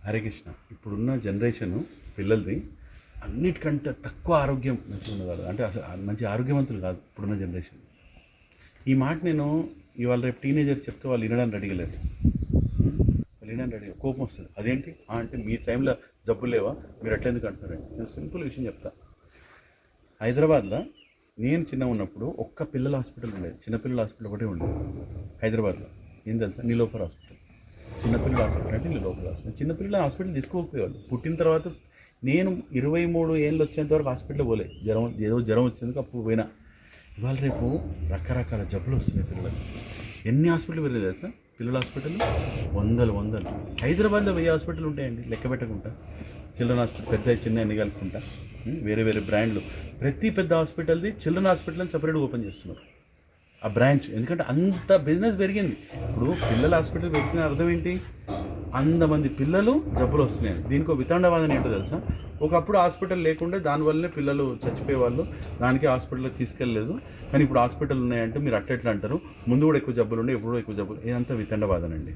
హరే కృష్ణ. ఇప్పుడున్న జనరేషను పిల్లలది అన్నిటికంటే తక్కువ ఆరోగ్యం మంచిగా ఉన్నవాళ్ళు, అంటే అసలు మంచి ఆరోగ్యవంతులు కాదు ఇప్పుడున్న జనరేషన్. ఈ మాట నేను ఇవాళ రేపు టీనేజర్స్ చెప్తే వాళ్ళు వినడానికి రెడీగా లేరు. వాళ్ళు వినడానికి రెడీగా, కోపం వస్తుంది. అదేంటి అంటే మీ టైంలో జబ్బులు లేవా, మీరు ఎట్లా ఎందుకు అంటున్నారండి? నేను సింపుల్ విషయం చెప్తా. హైదరాబాద్లో నేను చిన్న ఉన్నప్పుడు ఒక్క పిల్లల హాస్పిటల్ ఉండేది, చిన్నపిల్లల హాస్పిటల్ ఒకటే ఉండేది హైదరాబాద్లో. ఏం తెలుసా? నీలోఫర్ హాస్పిటల్. చిన్నపిల్లల హాస్పిటల్ అంటే నీలోఫర్ హాస్పిటల్. చిన్నపిల్లల హాస్పిటల్ తీసుకోకపోయేవాళ్ళు. పుట్టిన తర్వాత నేను 23 ఏళ్ళు వచ్చేంత వరకు హాస్పిటల్ పోలే. జ్వరం వచ్చేందుకు అప్పుడు పోయినా. ఇవాళ రేపు రకరకాల జబ్బులు వస్తున్నాయి పిల్లలకి. ఎన్ని హాస్పిటల్ వెళ్ళలేదు తెలుసా? పిల్లల హాస్పిటల్ వందలు. హైదరాబాద్లో 1000 హాస్పిటల్ ఉంటాయండి లెక్క పెట్టకుండా. చిల్డ్రన్ హాస్పిటల్ పెద్ద చిన్న ఎన్ని కలుపుకుంటా, వేరే బ్రాండ్లు. ప్రతి పెద్ద హాస్పిటల్ది చిల్డ్రన్ హాస్పిటల్ అని సపరేట్గా ఓపెన్ చేస్తున్నారు ఆ బ్రాంచ్. ఎందుకంటే అంత బిజినెస్ పెరిగింది. ఇప్పుడు పిల్లల హాస్పిటల్ పెట్టిన అర్థం ఏంటి? అంతమంది పిల్లలు జబ్బులు వస్తున్నాయి. దీనికి ఒక వితండవాదన ఏంటో తెలుసా? ఒకప్పుడు హాస్పిటల్ లేకుండే, దానివల్లనే పిల్లలు చచ్చిపోయేవాళ్ళు, దానికి హాస్పిటల్కి తీసుకెళ్ళలేదు. కానీ ఇప్పుడు హాస్పిటల్ ఉన్నాయంటే మీరు అట్లా అంటారు. ముందు కూడా ఎక్కువ జబ్బులు ఉండే, ఎప్పుడు ఎక్కువ జబ్బులు. ఇదంతా వితండవాదన అండి.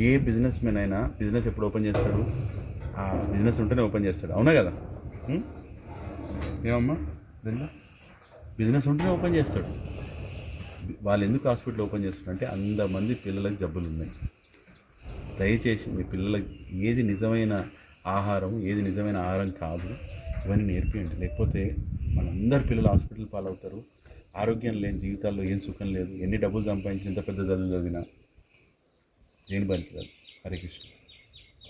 ఏ బిజినెస్ మెన్ అయినా బిజినెస్ ఎప్పుడు ఓపెన్ చేస్తాడు? ఆ బిజినెస్ ఉంటేనే ఓపెన్ చేస్తాడు. అవునా కదా? ఏమమ్మా బిజినెస్ ఉంటేనే ఓపెన్ చేస్తాడు. వాళ్ళు ఎందుకు హాస్పిటల్ ఓపెన్ చేస్తున్నారంటే అంతమంది పిల్లలకు జబ్బులు ఉన్నాయి. దయచేసి మీ పిల్లలకి ఏది నిజమైన ఆహారం, ఏది నిజమైన ఆహారం కాదు, ఇవన్నీ నేర్పియండి. లేకపోతే మనందరి పిల్లలు హాస్పిటల్ పాలవుతారు. ఆరోగ్యం లేని జీవితాల్లో ఏం సుఖం లేదు. ఎన్ని డబ్బులు సంపాదించి ఎంత పెద్ద చదువు చదివినా దేని పనికి రాదు. హరే కృష్ణ.